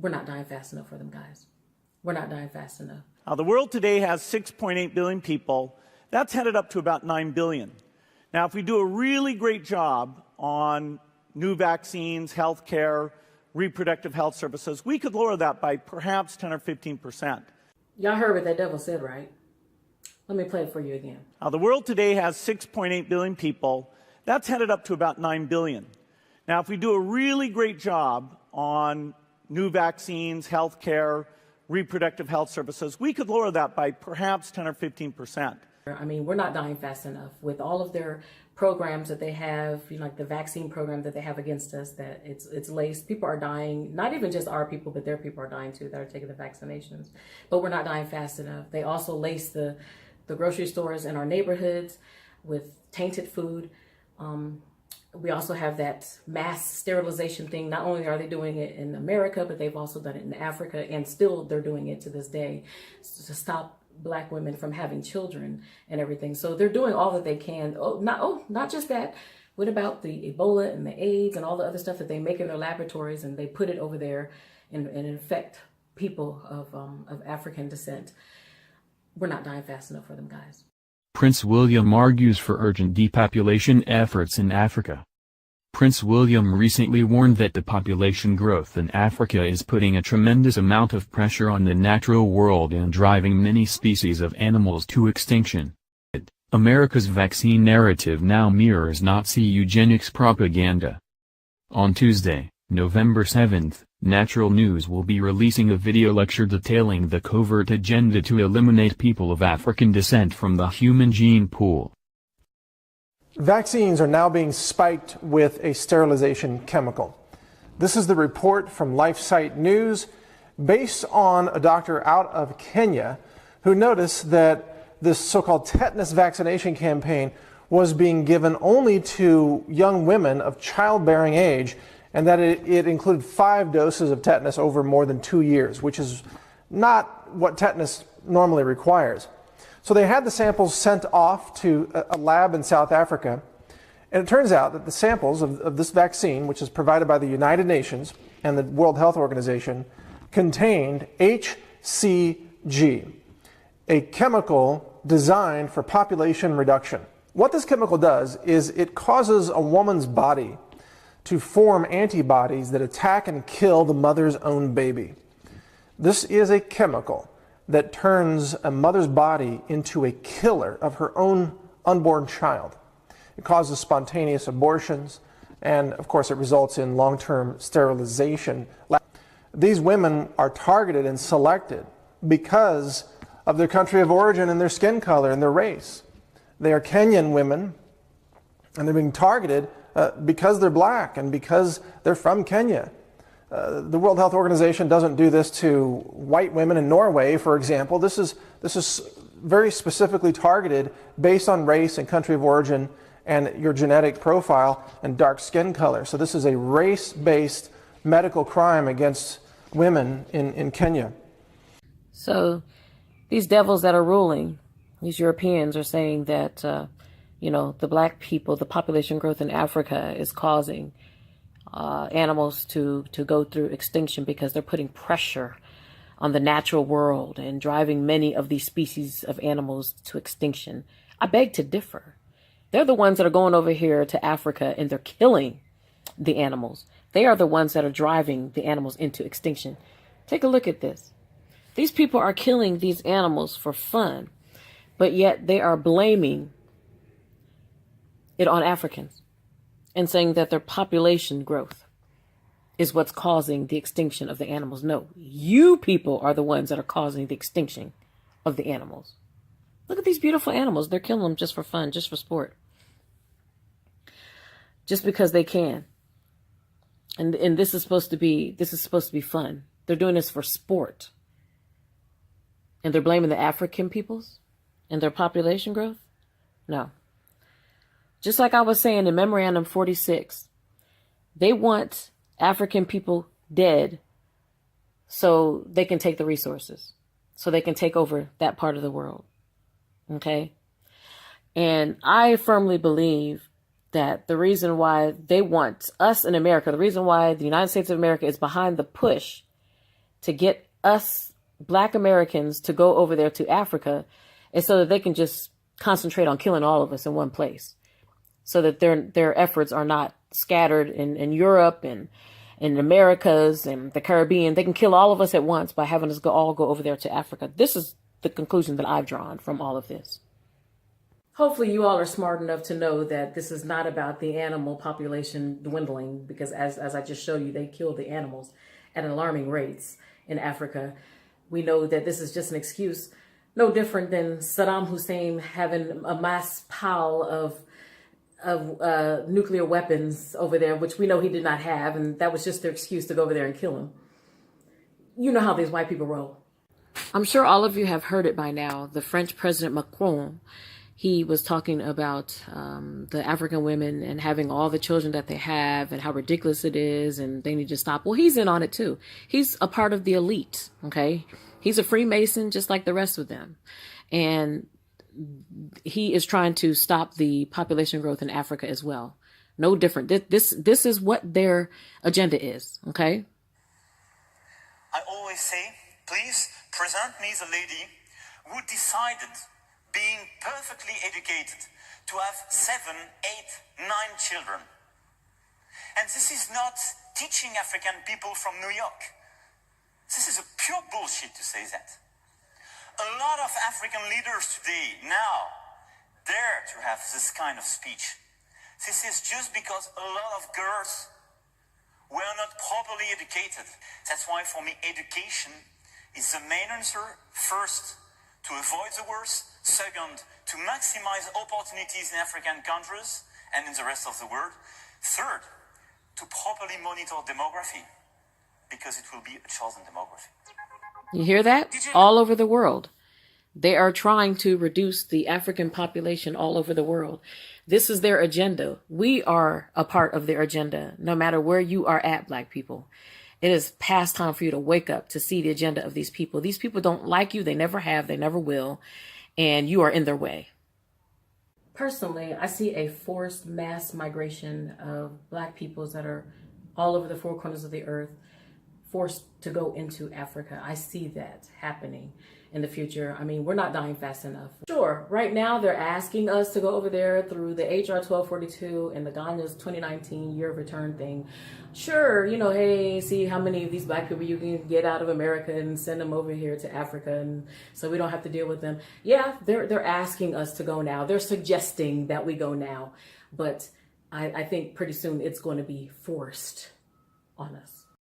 We're not dying fast enough for them, guys. We're not dying fast enough. The world today has 6.8 billion people. That's headed up to about 9 billion. Now, if we do a really great job on new vaccines, health care, reproductive health services, we could lower that by perhaps 10 or 15%. Y'all heard what that devil said, right? Let me play it for you again. The world today has 6.8 billion people. That's headed up to about 9 billion. Now, if we do a really great job on new vaccines, health care, reproductive health services, we could lower that by perhaps 10 or 15%. I mean, we're not dying fast enough with all of their programs that they have, like the vaccine program that they have against us, that it's laced. People are dying, not even just our people, but their people are dying too that are taking the vaccinations. But we're not dying fast enough. They also lace the grocery stores in our neighborhoods with tainted food. We also have that mass sterilization thing. Not only are they doing it in America, but they've also done it in Africa, and still they're doing it to this day to stop Black women from having children and everything. So they're doing all that they can. Not just that. What about the Ebola and the AIDS and all the other stuff that they make in their laboratories and they put it over there and infect people of African descent? We're not dying fast enough for them, guys. Prince William argues for urgent depopulation efforts in Africa. Prince William recently warned that the population growth in Africa is putting a tremendous amount of pressure on the natural world and driving many species of animals to extinction. America's vaccine narrative now mirrors Nazi eugenics propaganda. On Tuesday, November 7th, Natural News will be releasing a video lecture detailing the covert agenda to eliminate people of African descent from the human gene pool. Vaccines are now being spiked with a sterilization chemical. This is the report from LifeSite News based on a doctor out of Kenya who noticed that this so-called tetanus vaccination campaign was being given only to young women of childbearing age, and that it included 5 doses of tetanus over more than 2 years, which is not what tetanus normally requires. So they had the samples sent off to a lab in South Africa, and it turns out that the samples of this vaccine, which is provided by the United Nations and the World Health Organization, contained HCG, a chemical designed for population reduction. What this chemical does is it causes a woman's body to form antibodies that attack and kill the mother's own baby. This is a chemical that turns a mother's body into a killer of her own unborn child. It causes spontaneous abortions, and of course it results in long-term sterilization. These women are targeted and selected because of their country of origin and their skin color and their race. They are Kenyan women, and they're being targeted because they're black and because they're from Kenya. The World Health Organization doesn't do this to white women in Norway, for example. This is very specifically targeted based on race and country of origin and your genetic profile and dark skin color. So this is a race-based medical crime against women in Kenya. So these devils that are ruling, these Europeans, are saying that the Black people, the population growth in Africa is causing animals to go through extinction because they're putting pressure on the natural world and driving many of these species of animals to extinction. I beg to differ. They're the ones that are going over here to Africa and they're killing the animals. They are the ones that are driving the animals into extinction. Take a look at this. These people are killing these animals for fun, but yet they are blaming it on Africans and saying that their population growth is what's causing the extinction of the animals. No, you people are the ones that are causing the extinction of the animals. Look at these beautiful animals. They're killing them just for fun, just for sport. Just because they can. And this is supposed to be fun. They're doing this for sport. And they're blaming the African peoples and their population growth? No. Just like I was saying in Memorandum 46, they want African people dead so they can take the resources, so they can take over that part of the world. Okay? And I firmly believe that the reason why they want us in America, the reason why the United States of America is behind the push to get us Black Americans to go over there to Africa is so that they can just concentrate on killing all of us in one place, so that their efforts are not scattered in Europe and in Americas and the Caribbean. They can kill all of us at once by having us all go over there to Africa. This is the conclusion that I've drawn from all of this. Hopefully you all are smart enough to know that this is not about the animal population dwindling, because as I just showed you, they kill the animals at alarming rates in Africa. We know that this is just an excuse, no different than Saddam Hussein having a mass pile of nuclear weapons over there, which we know he did not have, and that was just their excuse to go over there and kill him. You know how these white people roll. I'm sure all of you have heard it by now. The French President Macron, he was talking about the African women and having all the children that they have and how ridiculous it is and they need to stop. Well, he's in on it too. He's a part of the elite, okay? He's a Freemason just like the rest of them. And he is trying to stop the population growth in Africa as well. No different. This is what their agenda is, okay? I always say, please present me the lady who decided, being perfectly educated, to have 7, 8, 9 children. And this is not teaching African people from New York. This is a pure bullshit to say that. A lot of African leaders today now dare to have this kind of speech. This is just because a lot of girls were not properly educated. That's why for me education is the main answer. First, to avoid the worst. Second, to maximize opportunities in African countries and in the rest of the world. Third, to properly monitor demography, because it will be a chosen demography. You hear that? All over the world. They are trying to reduce the African population all over the world. This is their agenda. We are a part of their agenda, no matter where you are at, Black people. It is past time for you to wake up to see the agenda of these people. These people don't like you. They never have. They never will. And you are in their way. Personally, I see a forced mass migration of Black peoples that are all over the four corners of the earth, forced to go into Africa. I see that happening in the future. I mean, we're not dying fast enough. Sure, right now they're asking us to go over there through the HR 1242 and the Ghanaia's 2019 year of return thing. Sure, you know, hey, see how many of these Black people you can get out of America and send them over here to Africa, and so we don't have to deal with them. Yeah, they're asking us to go now. They're suggesting that we go now, but I think pretty soon it's going to be forced on us.